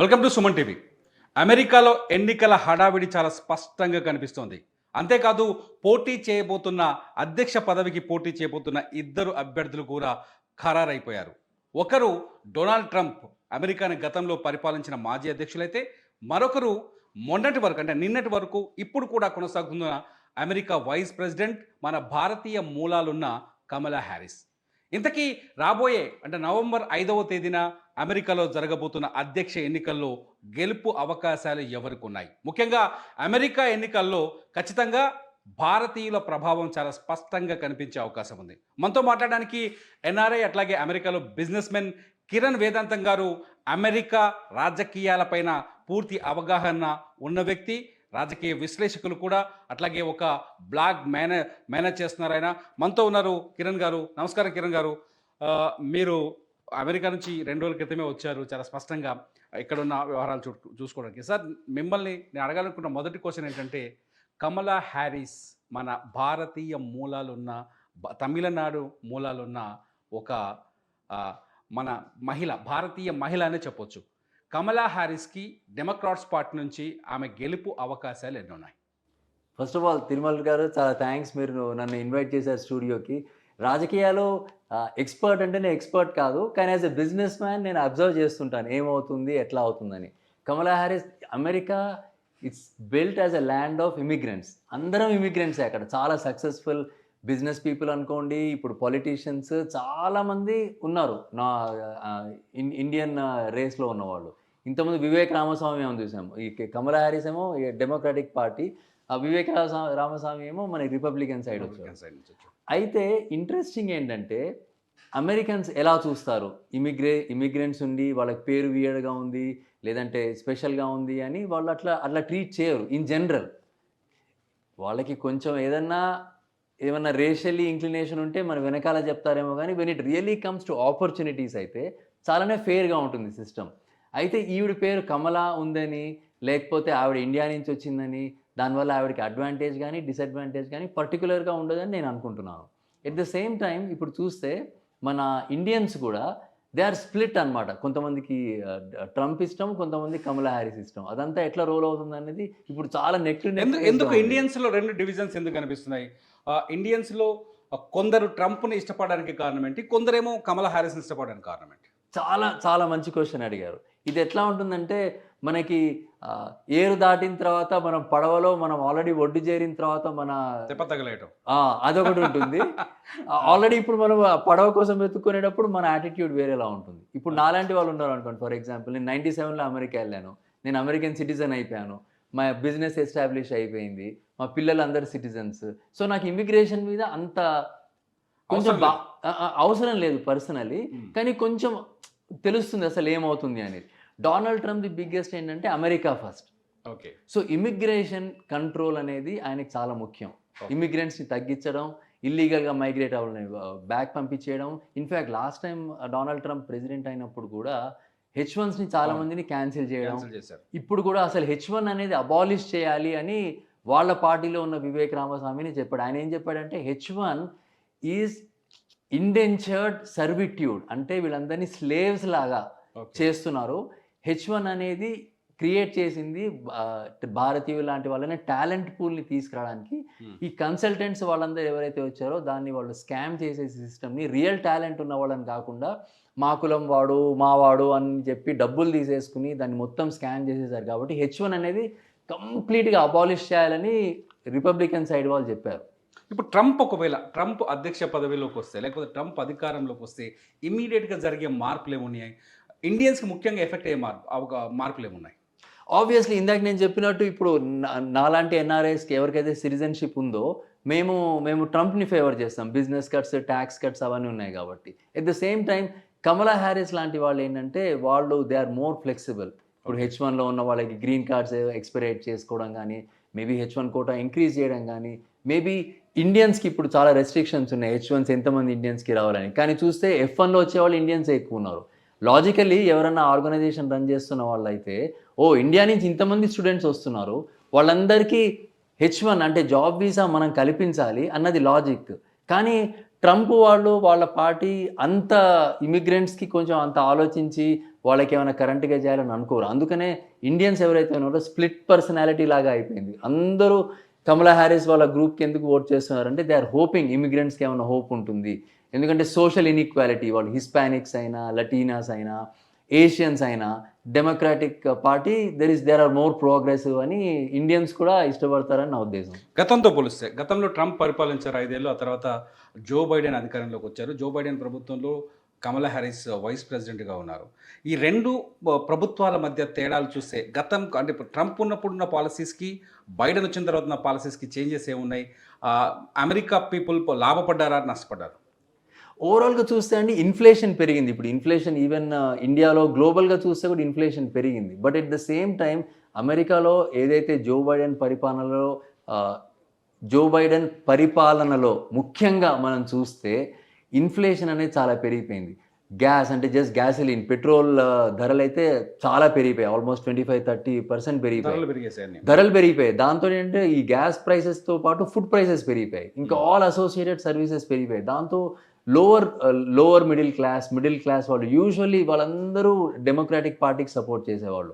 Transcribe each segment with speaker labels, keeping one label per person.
Speaker 1: Welcome to Suman TV. అమెరికాలో ఎన్నికల హడావిడి చాలా స్పష్టంగా కనిపిస్తోంది. అంతేకాదు పోటీ చేయబోతున్న అధ్యక్ష పదవికి పోటీ చేయబోతున్న ఇద్దరు అభ్యర్థులు కూడా ఖరారైపోయారు. ఒకరు డొనాల్డ్ ట్రంప్, అమెరికాని గతంలో పరిపాలించిన మాజీ అధ్యక్షులైతే, మరొకరు మొన్నటి వరకు అంటే నిన్నటి వరకు ఇప్పుడు కూడా కొనసాగుతున్న అమెరికా వైస్ ప్రెసిడెంట్, మన భారతీయ మూలాలున్న కమలా హ్యారిస్. ఇంతకీ రాబోయే అంటే నవంబర్ 5వ తేదీన అమెరికాలో జరగబోతున్న అధ్యక్ష ఎన్నికల్లో గెలుపు అవకాశాలు ఎవరికి ఉన్నాయి? ముఖ్యంగా అమెరికా ఎన్నికల్లో ఖచ్చితంగా భారతీయుల ప్రభావం చాలా స్పష్టంగా కనిపించే అవకాశం ఉంది. మనతో మాట్లాడడానికి ఎన్ఆర్ఐ అట్లాగే అమెరికాలో బిజినెస్ మెన్ కిరణ్ వేదాంతం గారు, అమెరికా రాజకీయాలపైన పూర్తి అవగాహన ఉన్న వ్యక్తి, రాజకీయ విశ్లేషకులు కూడా, అట్లాగే ఒక బ్లాగ్ మేనేజ్ చేస్తున్నారు ఆయన. మనతో ఉన్నారు కిరణ్ గారు. నమస్కారం కిరణ్ గారు. మీరు అమెరికా నుంచి 2 రోజుల క్రితమే వచ్చారు. చాలా స్పష్టంగా ఇక్కడున్న వ్యవహారాలు చూసుకోవడానికి. సార్, మిమ్మల్ని నేను అడగాలనుకున్న మొదటి క్వశ్చన్ ఏంటంటే, కమలా హ్యారిస్ మన భారతీయ మూలాలున్న తమిళనాడు మూలాలున్న ఒక మన మహిళ, భారతీయ మహిళ అనే చెప్పొచ్చు. కమలా హ్యారిస్కి డెమోక్రాట్స్ పార్టీ నుంచి ఆమె గెలుపు అవకాశాలు ఎన్ని ఉన్నాయి?
Speaker 2: ఫస్ట్ ఆఫ్ ఆల్ తిరుమల గారు, చాలా థ్యాంక్స్, మీరు నన్ను ఇన్వైట్ చేశారు స్టూడియోకి. రాజకీయాలు ఎక్స్పర్ట్ అంటే నేను ఎక్స్పర్ట్ కాదు, కానీ యాజ్ ఎ బిజినెస్ మ్యాన్ నేను అబ్జర్వ్ చేస్తుంటాను ఏమవుతుంది, ఎట్లా అవుతుందని. Kamala Harris, America it's built as a land of immigrants. అందరం ఇమిగ్రెంట్సే అక్కడ. చాలా సక్సెస్ఫుల్ బిజినెస్ పీపుల్ అనుకోండి, ఇప్పుడు పొలిటీషియన్స్ చాలామంది ఉన్నారు నా ఇండియన్ రేస్లో ఉన్నవాళ్ళు. ఇంతకుముందు వివేక్ రామస్వామి ఏమో చూసాము, ఈ కమలా హ్యారిస్ ఏమో డెమోక్రాటిక్ పార్టీ, వివేక్ రామస్వామి ఏమో మన రిపబ్లికన్ సైడ్ వచ్చారు. అయితే ఇంట్రెస్టింగ్ ఏంటంటే, అమెరికన్స్ ఎలా చూస్తారు, ఇమిగ్రెంట్స్ ఉండి వాళ్ళకి పేరు వియర్డ్గా ఉంది లేదంటే స్పెషల్గా ఉంది అని వాళ్ళు అట్లా ట్రీట్ చేయరు. ఇన్ జనరల్ వాళ్ళకి కొంచెం ఏమన్నా రేషియల్లీ ఇంక్లినేషన్ ఉంటే మన వెనకాల చెప్తారేమో, కానీ when it really comes to opportunities అయితే చాలానే ఫెయిర్గా ఉంటుంది సిస్టమ్. అయితే ఈవిడ పేరు కమలా ఉందని, లేకపోతే ఆవిడ ఇండియా నుంచి వచ్చిందని, దానివల్ల ఆవిడకి అడ్వాంటేజ్ కానీ డిసడ్వాంటేజ్ కానీ పర్టికులర్గా ఉండదని నేను అనుకుంటున్నాను. ఎట్ ద సేమ్ టైం ఇప్పుడు చూస్తే మన ఇండియన్స్ కూడా దే ఆర్ స్ప్లిట్ అనమాట. కొంతమందికి ట్రంప్ ఇష్టం, కొంతమంది కమలా హ్యారిస్ ఇష్టం. అదంతా ఎట్లా రోల్ అవుతుంది అనేది ఇప్పుడు చాలా
Speaker 1: ఎందుకు ఇండియన్స్లో 2 డివిజన్స్ ఎందుకు కనిపిస్తున్నాయి? ఇండియన్స్లో కొందరు ట్రంప్ని ఇష్టపడడానికి కారణం ఏంటి, కొందరేమో కమలా హ్యారిస్ని ఇష్టపడడానికి కారణం ఏంటి?
Speaker 2: చాలా చాలా మంచి క్వశ్చన్ అడిగారు. ఇది ఎట్లా ఉంటుందంటే, మనకి ఏరు దాటిన తర్వాత మనం పడవలో మనం ఆల్రెడీ ఒడ్డు చేరిన తర్వాత మన
Speaker 1: తగలేయటం
Speaker 2: అదొకటి ఉంటుంది. ఆల్రెడీ ఇప్పుడు మనం పడవ కోసం వెతుక్కునేటప్పుడు మన యాటిట్యూడ్ వేరేలా ఉంటుంది. ఇప్పుడు నాలాంటి వాళ్ళు ఉన్నారు అనుకోండి. ఫర్ ఎగ్జాంపుల్, నేను 97లో అమెరికా వెళ్ళాను, నేను అమెరికన్ సిటిజన్ అయిపోయాను, మా బిజినెస్ ఎస్టాబ్లిష్ అయిపోయింది, మా పిల్లలు అందరు సిటిజన్స్. సో నాకు ఇమిగ్రేషన్ మీద అంత కొంచెం అవసరం లేదు పర్సనలీ, కానీ కొంచెం తెలుస్తుంది అసలు ఏమవుతుంది అనేది. డొనాల్డ్ ట్రంప్ ది బిగ్గెస్ట్ ఏంటంటే America first.
Speaker 1: Okay.
Speaker 2: So immigration control అనేది ఆయనకి చాలా ముఖ్యం. ఇమిగ్రెంట్స్ని తగ్గించడం, ఇల్లీగల్గా మైగ్రేట్ అవ్వాలని బ్యాక్ పంపించేయడం. In fact last time Donald Trump president అయినప్పుడు కూడా H1ని చాలా మందిని క్యాన్సిల్ చేయడం. ఇప్పుడు కూడా అసలు H1 అనేది అబాలిష్ చేయాలి అని వాళ్ళ పార్టీలో ఉన్న వివేక్ రామస్వామిని చెప్పాడు. ఆయన ఏం చెప్పాడంటే, H1 ఈజ్ ఇండెంచర్డ్ సర్విట్యూడ్, అంటే వీళ్ళందరినీ స్లేవ్స్ లాగా చేస్తున్నారు. H1 అనేది క్రియేట్ చేసింది భారతీయులు లాంటి వాళ్ళని టాలెంట్ పూల్ని తీసుకురావడానికి. ఈ కన్సల్టెంట్స్ వాళ్ళందరూ ఎవరైతే వచ్చారో దాన్ని వాళ్ళు స్కామ్ చేసే సిస్టమ్ని, రియల్ టాలెంట్ ఉన్న వాళ్ళని కాకుండా మా కులం వాడు మా వాడు అని చెప్పి డబ్బులు తీసేసుకుని దాన్ని మొత్తం స్కామ్ చేసేసారు. కాబట్టి H1 అనేది కంప్లీట్గా అబాలిష్ చేయాలని రిపబ్లికన్ సైడ్ వాళ్ళు చెప్పారు.
Speaker 1: ఇప్పుడు ఒకవేళ ట్రంప్ అధ్యక్ష పదవిలోకి వస్తే, లేకపోతే ట్రంప్ అధికారంలోకి వస్తే ఇమీడియట్గా జరిగే మార్పులు ఏమున్నాయి? ఇండియన్స్కి ముఖ్యంగా ఎఫెక్ట్ అయ్యే మార్పులు ఏమున్నాయి?
Speaker 2: ఆబ్వియస్లీ ఇందాక నేను చెప్పినట్టు, ఇప్పుడు నాలాంటి ఎన్ఆర్ఐస్కి ఎవరికైతే సిటిజన్షిప్ ఉందో మేము ట్రంప్ని ఫేవర్ చేస్తాం. బిజినెస్ కట్స్, ట్యాక్స్ కట్స్ అవన్నీ ఉన్నాయి కాబట్టి. At the same time Kamala Harris లాంటి వాళ్ళు ఏంటంటే, వాళ్ళు దే ఆర్ మోర్ ఫ్లెక్సిబుల్. ఇప్పుడు H1లో ఉన్న వాళ్ళకి గ్రీన్ కార్డ్స్ ఎక్స్పైరేట్ చేసుకోవడం కానీ, మేబీ H1 కోటా ఇంక్రీజ్ చేయడం కానీ, మేబీ ఇండియన్స్కి ఇప్పుడు చాలా రెస్ట్రిక్షన్స్ ఉన్నాయి H1s ఎంతమంది ఇండియన్స్కి రావాలని. కానీ చూస్తే F1లో వచ్చేవాళ్ళు ఇండియన్స్ ఎక్కువ ఉన్నారు. లాజికల్లీ ఎవరన్నా ఆర్గనైజేషన్ రన్ చేస్తున్న వాళ్ళు అయితే, ఇండియా నుంచి ఇంతమంది స్టూడెంట్స్ వస్తున్నారు, వాళ్ళందరికీ H1 అంటే జాబ్ వీసా మనం కల్పించాలి అన్నది లాజిక్. కానీ ట్రంప్ వాళ్ళ పార్టీ అంత ఇమిగ్రెంట్స్కి కొంచెం అంత ఆలోచించి వాళ్ళకి ఏమైనా కరెంట్గా చేయాలని అనుకోరు. అందుకనే ఇండియన్స్ ఎవరైతే ఉన్నారో స్ప్లిట్ పర్సనాలిటీ లాగా అయిపోయింది. అందరూ కమలా హ్యారిస్ వాళ్ళ గ్రూప్కి ఎందుకు ఓట్ చేస్తున్నారంటే దే ఆర్ హోపింగ్ ఇమిగ్రెంట్స్కి ఏమైనా హోప్ ఉంటుంది. ఎందుకంటే సోషల్ ఇన్ఈక్వాలిటీ, వాళ్ళు హిస్పానిక్స్ అయినా, లటీనాస్ అయినా, ఏషియన్స్ అయినా Democratic Party there are more progressive అని ఇండియన్స్ కూడా ఇష్టపడతారని నా ఉద్దేశం.
Speaker 1: గతంతో పోలిస్తే గతంలో ట్రంప్ పరిపాలించారు 5 ఏళ్ళు, ఆ తర్వాత జో బైడెన్ అధికారంలోకి వచ్చారు. జో బైడెన్ ప్రభుత్వంలో కమలా హ్యారిస్ వైస్ ప్రెసిడెంట్గా ఉన్నారు. ఈ రెండు ప్రభుత్వాల మధ్య తేడాలు చూస్తే గతం అంటే ఇప్పుడు ట్రంప్ ఉన్నప్పుడు ఉన్న పాలసీస్కి, బైడెన్ వచ్చిన తర్వాత ఉన్న పాలసీస్కి చేంజెస్ ఏమున్నాయి? అమెరికా పీపుల్ లాభపడ్డారా, నష్టపడ్డారు?
Speaker 2: ఓవరాల్గా చూస్తే అండి ఇన్ఫ్లేషన్ పెరిగింది. ఇప్పుడు ఇన్ఫ్లేషన్ ఈవెన్ ఇండియాలో గ్లోబల్గా చూస్తే కూడా ఇన్ఫ్లేషన్ పెరిగింది. But at the same time అమెరికాలో ఏదైతే జో బైడెన్ పరిపాలనలో ముఖ్యంగా మనం చూస్తే ఇన్ఫ్లేషన్ అనేది చాలా పెరిగిపోయింది. గ్యాస్ అంటే జస్ట్ గ్యాసోలిన్, పెట్రోల్ ధరలు అయితే చాలా పెరిగిపోయాయి. ఆల్మోస్ట్ 25-30% పెరిగిపోయాయి. ధరలు పెరిగిపోయాయి. దాంతో ఏంటంటే ఈ గ్యాస్ ప్రైసెస్తో పాటు ఫుడ్ ప్రైసెస్ పెరిగిపోయాయి. ఇంకా ఆల్ అసోసియేటెడ్ సర్వీసెస్ పెరిగిపోయాయి. దాంతో లోవర్ మిడిల్ క్లాస్ వాళ్ళు యూజువల్లీ వాళ్ళందరూ డెమోక్రాటిక్ పార్టీకి సపోర్ట్ చేసేవాళ్ళు.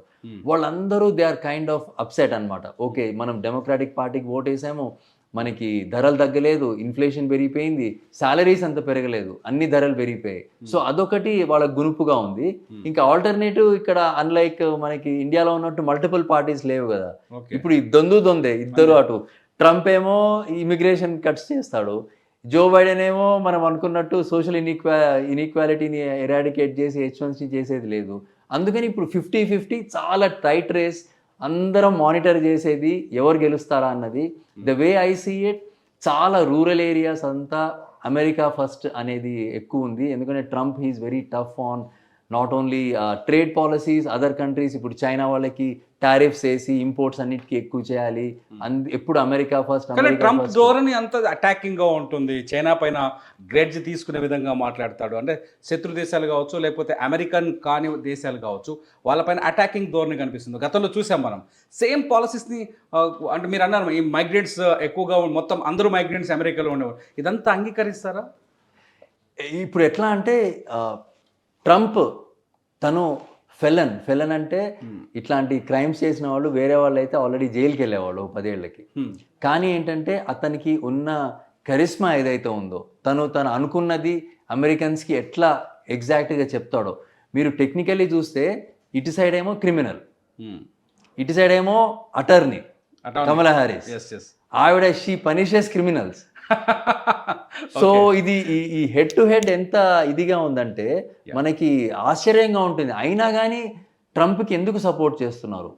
Speaker 2: వాళ్ళందరూ they are kind of upset అనమాట. ఓకే, మనం డెమోక్రాటిక్ పార్టీకి ఓట్ వేసాము, మనకి ధరలు తగ్గలేదు, ఇన్ఫ్లేషన్ పెరిగిపోయింది, సాలరీస్ అంత పెరగలేదు, అన్ని ధరలు పెరిగిపోయాయి. సో అదొకటి వాళ్ళకి గునుపుగా ఉంది. ఇంకా ఆల్టర్నేటివ్ ఇక్కడ అన్లైక్ మనకి ఇండియాలో ఉన్నట్టు మల్టిపుల్ పార్టీస్ లేవు కదా. ఇప్పుడు ఈ దొందే ఇద్దరు, అటు ట్రంప్ ఏమో ఇమిగ్రేషన్ కట్స్ చేస్తాడు, జో బైడెన్ ఏమో మనం అనుకున్నట్టు సోషల్ ఇన్ఈక్వాలిటీని ఎరాడికేట్ చేసి H1C చేసేది లేదు. అందుకని ఇప్పుడు 50-50 చాలా టైట్ రేస్. అందరం మానిటర్ చేసేది ఎవరు గెలుస్తారా అన్నది. The way I see it, చాలా రూరల్ ఏరియాస్ అంతా అమెరికా ఫస్ట్ అనేది ఎక్కువ ఉంది. ఎందుకంటే Trump he's very tough on not only trade policies, other countries. ఇప్పుడు చైనా వాళ్ళకి టారిఫ్స్ వేసి ఇంపోర్ట్స్ అన్నిటికీ ఎక్కువ చేయాలి. ఎప్పుడు అమెరికా ఫస్ట్.
Speaker 1: ట్రంప్ ధోరణి అంత అటాకింగ్ గా ఉంటుంది. చైనా పైన గ్రేడ్జ్ తీసుకునే విధంగా మాట్లాడతాడు. అంటే శత్రు దేశాలు కావచ్చు, లేకపోతే అమెరికన్ కాని దేశాలు కావచ్చు, వాళ్ళపైన అటాకింగ్ ధోరణి కనిపిస్తుంది. గతంలో చూసాం మనం సేమ్ పాలసీస్ని. అంటే మీరు అన్నారు ఈ మైగ్రెంట్స్ ఎక్కువగా మొత్తం అందరూ మైగ్రెంట్స్ అమెరికాలో ఉండేవారు. ఇదంతా అంగీకరిస్తారా?
Speaker 2: ఇప్పుడు ఎట్లా అంటే ట్రంప్ తను ఫెలన్ అంటే ఇట్లాంటి క్రైమ్స్ చేసిన వాళ్ళు, వేరే వాళ్ళు అయితే ఆల్రెడీ జైలుకి వెళ్ళేవాళ్ళు 10 ఏళ్ళకి. కానీ ఏంటంటే అతనికి ఉన్న కరిస్మా ఏదైతే ఉందో, తను అనుకున్నది అమెరికన్స్కి ఎట్లా ఎగ్జాక్ట్గా చెప్తాడో. మీరు టెక్నికల్లీ చూస్తే ఇటు సైడ్ ఏమో క్రిమినల్, ఇటు సైడ్ ఏమో అటర్నీ కమలా హ్యారిస్. ఆవిడ షీ పనిషెస్ క్రిమినల్స్. సో ఇది ఈ హెడ్ టు హెడ్ ఎంత ఇదిగా ఉందంటే మనకి ఆశ్చర్యంగా ఉంటుంది. అయినా కానీ ట్రంప్కి ఎందుకు సపోర్ట్ చేస్తున్నారు?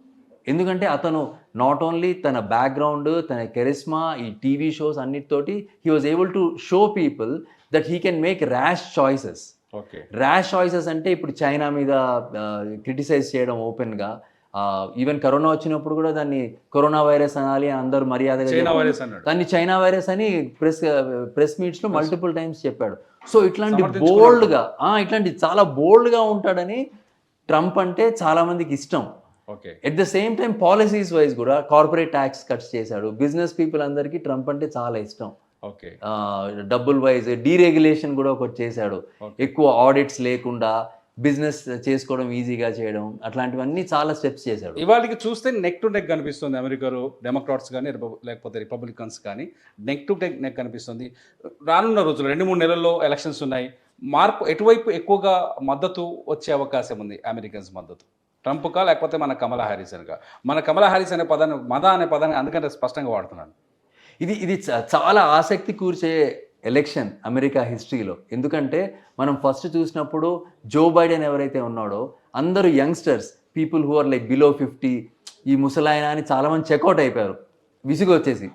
Speaker 2: ఎందుకంటే అతను నాట్ ఓన్లీ తన బ్యాక్గ్రౌండ్, తన కెరిస్మా, ఈ టీవీ షోస్ అన్నిటితోటి he was able to show people that he can make rash choices. అంటే ఇప్పుడు చైనా మీద క్రిటిసైజ్ చేయడం ఓపెన్గా, ఈవెన్ కరోనా వచ్చినప్పుడు కూడా దాన్ని కరోనా వైరస్ అనాలి అని అందరూ మర్యాదగా, దాన్ని చైనా వైరస్ అని ప్రెస్ మీట్స్లో మల్టిపుల్ టైమ్స్ చెప్పాడు. సో ఇట్లాంటి చాలా బోల్డ్గా ఉంటాడని ట్రంప్ అంటే చాలా మందికి ఇష్టం. At the same time policies wise కూడా కార్పొరేట్ ట్యాక్స్ కట్స్ చేశాడు. బిజినెస్ పీపుల్ అందరికీ ట్రంప్ అంటే చాలా ఇష్టం. డబ్బుల్ వైజ్ డీరెగ్యులేషన్ కూడా ఒకటి చేశాడు. ఎక్కువ ఆడిట్స్ లేకుండా బిజినెస్ చేసుకోవడం ఈజీగా చేయడం, అట్లాంటివన్నీ చాలా స్టెప్స్ చేశాడు.
Speaker 1: ఇవాళకి చూస్తే నెక్ టు నెక్ కనిపిస్తుంది. అమెరికాలో డెమోక్రాట్స్ కానీ లేకపోతే రిపబ్లికన్స్ కానీ నెక్ టు నెక్ కనిపిస్తుంది. రానున్న రోజులు 2-3 నెలల్లో ఎలక్షన్స్ ఉన్నాయి. మార్పు ఎటువైపు ఎక్కువగా మద్దతు వచ్చే అవకాశం ఉంది? అమెరికన్స్ మద్దతు ట్రంప్కా లేకపోతే మన కమలా హ్యారిస్ అనగా? మన కమలా హ్యారిస్ అనే పదాన్ని, అనే పదాన్ని అందుకంటే స్పష్టంగా వాడుతున్నాను.
Speaker 2: ఇది చాలా ఆసక్తి కూర్చే ఎలక్షన్ అమెరికా హిస్టరీలో. ఎందుకంటే మనం ఫస్ట్ చూసినప్పుడు జో బైడెన్ ఎవరైతే ఉన్నాడో అందరూ youngsters, people who are like below 50, ఈ ముసలాయన అని చాలా మంది చెక్అవుట్ అయిపోయారు, విసుగు వచ్చేసి.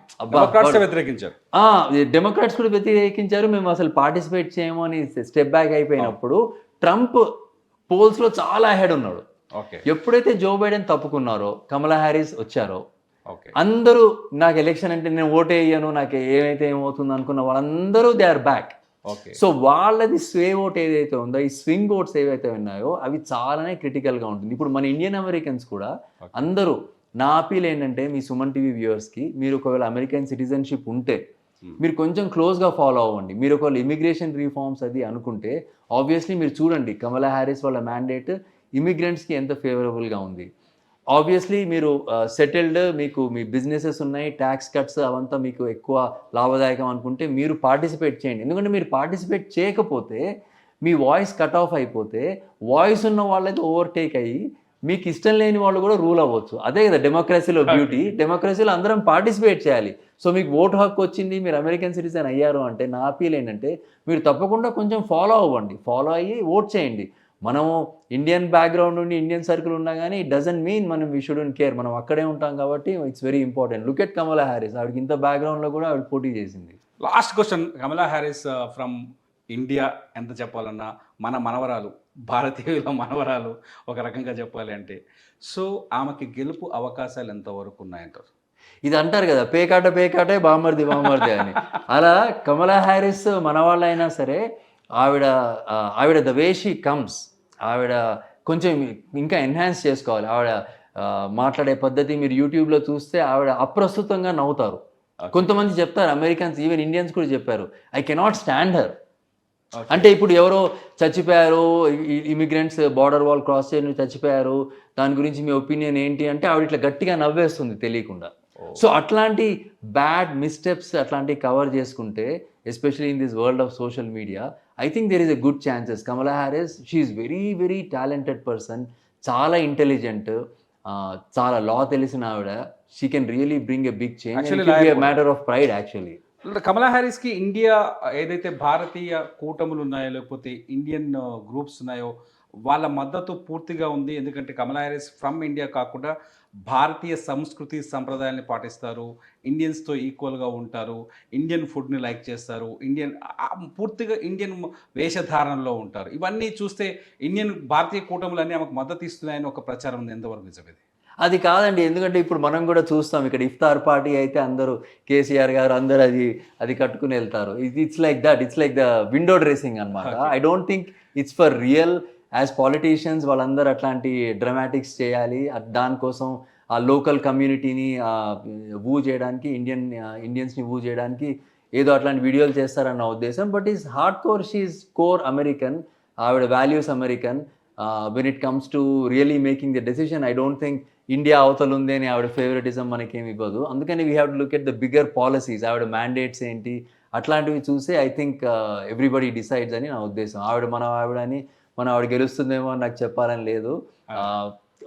Speaker 2: డెమోక్రాట్స్ కూడా వ్యతిరేకించారు, మేము అసలు పార్టిసిపేట్ చేయము అని స్టెప్ బ్యాక్ అయిపోయినప్పుడు ట్రంప్ పోల్స్లో చాలా అహెడ్ ఉన్నాడు. ఎప్పుడైతే జో బైడెన్ తప్పుకున్నారో, కమలా హ్యారిస్ వచ్చారో, అందరూ నాకు ఎలక్షన్ అంటే నేను ఓటే వేయను, నాకు ఏమైతే ఏమవుతుంది అనుకున్న వాళ్ళందరూ దే ఆర్ బ్యాక్. సో వాళ్ళది స్వే ఓట్ ఏదైతే ఉందో, ఈ స్వింగ్ ఓట్స్ ఏవైతే ఉన్నాయో అవి చాలానే క్రిటికల్గా ఉంటుంది. ఇప్పుడు మన ఇండియన్ అమెరికన్స్ కూడా అందరూ, నా అపీల్ ఏంటంటే మీ సుమన్ టీవీ వ్యూవర్స్కి, మీరు ఒకవేళ అమెరికన్ సిటిజన్షిప్ ఉంటే మీరు కొంచెం క్లోజ్గా ఫాలో అవ్వండి. మీరు ఒకవేళ ఇమిగ్రేషన్ రిఫార్మ్స్ అది అనుకుంటే ఆబ్వియస్లీ మీరు చూడండి, కమలా హ్యారిస్ వాళ్ళ మ్యాండేట్ ఇమిగ్రెంట్స్కి ఎంత ఫేవరబుల్గా ఉంది. ఆబ్వియస్లీ మీరు సెటిల్డ్, మీకు మీ బిజినెసెస్ ఉన్నాయి, ట్యాక్స్ కట్స్ అవంతా మీకు ఎక్కువ లాభదాయకం అనుకుంటే మీరు పార్టిసిపేట్ చేయండి. ఎందుకంటే మీరు పార్టిసిపేట్ చేయకపోతే మీ వాయిస్ కట్ ఆఫ్ అయిపోతే వాయిస్ ఉన్న వాళ్ళైతే ఓవర్టేక్ అయ్యి మీకు ఇష్టం లేని వాళ్ళు కూడా రూల్ అవ్వచ్చు. అదే కదా డెమోక్రసీలో బ్యూటీ. డెమోక్రసీలో అందరం పార్టిసిపేట్ చేయాలి. సో మీకు ఓటు హక్కు వచ్చింది, మీరు అమెరికన్ సిటిజన్ అయ్యారు అంటే నా అపీల్ ఏంటంటే మీరు తప్పకుండా కొంచెం ఫాలో అవ్వండి, ఫాలో అయ్యి ఓట్ చేయండి. మనము ఇండియన్ బ్యాక్గ్రౌండ్ నుండి ఇండియన్ సర్కిల్ ఉన్నా కానీ ఇట్ డజంట్ మీన్ మనం వీ షుడెంట్ కేర్. మనం అక్కడే ఉంటాం కాబట్టి it's very important. Look at Kamala Harris, ఆవిడకి ఇంత బ్యాక్గ్రౌండ్లో కూడా ఆవిడ పోటీ చేసింది.
Speaker 1: Last question, Kamala Harris from India ఎంత చెప్పాలన్నా మన మనవరాలు, భారతీయుల మనవరాలు ఒక రకంగా చెప్పాలి అంటే, సో ఆమెకి గెలుపు అవకాశాలు ఎంతవరకు ఉన్నాయంటారు?
Speaker 2: ఇది అంటారు కదా పేకాటే బామర్ది అని. అలా కమలా హ్యారిస్ మనవాళ్ళైనా సరే ఆవిడ ద వే షీ కమ్స్, ఆవిడ కొంచెం ఇంకా ఎన్హాన్స్ చేసుకోవాలి. ఆవిడ మాట్లాడే పద్ధతి మీరు యూట్యూబ్లో చూస్తే ఆవిడ అప్రస్తుతంగా నవ్వుతారు. కొంతమంది చెప్తారు, అమెరికన్స్ ఈవెన్ ఇండియన్స్ కూడా చెప్పారు, ఐ కెనాట్ స్టాండ్ హర్. అంటే ఇప్పుడు ఎవరో చచ్చిపోయారు, ఇమిగ్రెంట్స్ బార్డర్ వాల్ క్రాస్ చేయని చచ్చిపోయారు, దాని గురించి మీ ఒపీనియన్ ఏంటి అంటే ఆవిడ ఇట్లా గట్టిగా నవ్వేస్తుంది తెలియకుండా. సో అట్లాంటి బ్యాడ్ మిస్టెప్స్ అట్లాంటివి కవర్ చేసుకుంటే, especially in this world of social media, I think there is a good chances. Kamala Harris she is very very talented person, చాలా ఇంటెలిజెంట్, చాలా లా తెలిసిన ఆవిడ. She can really bring a big change. It will be a matter of pride actually.
Speaker 1: Kamala హ్యారిస్కి India ఏదైతే భారతీయ కూటములు ఉన్నాయో లేకపోతే Indian groups ఉన్నాయో వాళ్ళ మద్దతు పూర్తిగా ఉంది. ఎందుకంటే కమలా హ్యారిస్ ఫ్రమ్ ఇండియా కాకుండా భారతీయ సంస్కృతి సంప్రదాయాన్ని పాటిస్తారు, ఇండియన్స్తో ఈక్వల్గా ఉంటారు, ఇండియన్ ఫుడ్ని లైక్ చేస్తారు, పూర్తిగా ఇండియన్ వేషధారణలో ఉంటారు. ఇవన్నీ చూస్తే భారతీయ కూటములన్నీ ఆమెకు మద్దతు ఇస్తున్నాయని ఒక ప్రచారం ఉంది. ఎంతవరకు నిజమేది?
Speaker 2: అది కాదండి. ఎందుకంటే ఇప్పుడు మనం కూడా చూస్తాం, ఇక్కడ ఇఫ్తార్ పార్టీ అయితే అందరూ కేసీఆర్ గారు అందరూ అది కట్టుకుని వెళ్తారు. It's like that, it's like the window dressing అనమాట. I don't think it's for real. As politicians వాళ్ళందరూ అట్లాంటి డ్రామాటిక్స్ చేయాలి, దానికోసం ఆ లోకల్ కమ్యూనిటీని వూ చేయడానికి, ఇండియన్స్ని వూ చేయడానికి ఏదో అట్లాంటి వీడియోలు చేస్తారన్న ఉద్దేశం. But is hard core, she is core American, ఆవిడ values American. When it comes to really making the decision, I don't think India అవతలు ఉంది అని ఆవిడ ఫేవరెటిజం మనకేమి ఇవ్వదు. అందుకని we have to look at the bigger policies, ఆవిడ మ్యాండేట్స్ ఏంటి అట్లాంటివి చూసి ఐ థింక్ ఎవ్రీబడి డిసైడ్స్ అని నా ఉద్దేశం. ఆవిడ గెలుస్తుందేమో అని నాకు చెప్పాలని లేదు.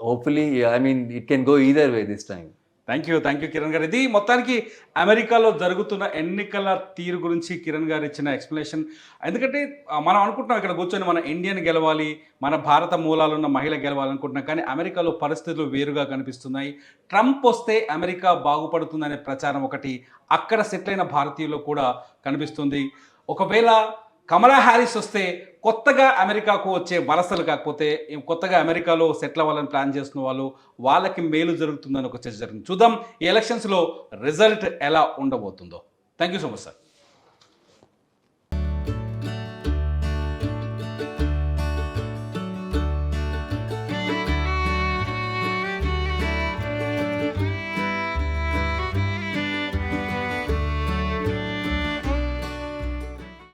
Speaker 2: Hopefully I mean it can go either way this time.
Speaker 1: Thank you Kiran గారు. ఇది మొత్తానికి అమెరికాలో జరుగుతున్న ఎన్నికల తీరు గురించి కిరణ్ గారు ఇచ్చిన ఎక్స్ప్లెనేషన్. ఎందుకంటే మనం అనుకుంటున్నాం ఇక్కడ కూర్చొని మన ఇండియన్ గెలవాలి, మన భారత మూలాలున్న మహిళ గెలవాలనుకుంటున్నాం, కానీ అమెరికాలో పరిస్థితులు వేరుగా కనిపిస్తున్నాయి. ట్రంప్ వస్తే అమెరికా బాగుపడుతుందనే ప్రచారం ఒకటి అక్కడ సెటిల్ అయిన భారతీయులు కూడా కనిపిస్తుంది. ఒకవేళ కమలా హ్యారిస్ వస్తే కొత్తగా అమెరికాకు వచ్చే వలసలు, కాకపోతే కొత్తగా అమెరికాలో సెటిల్ అవ్వాలని ప్లాన్ చేస్తున్న వాళ్ళకి మేలు జరుగుతుందని ఒక చర్చ జరిగింది. చూద్దాం ఈ ఎలక్షన్స్లో రిజల్ట్ ఎలా ఉండబోతుందో. Thank you so much sir.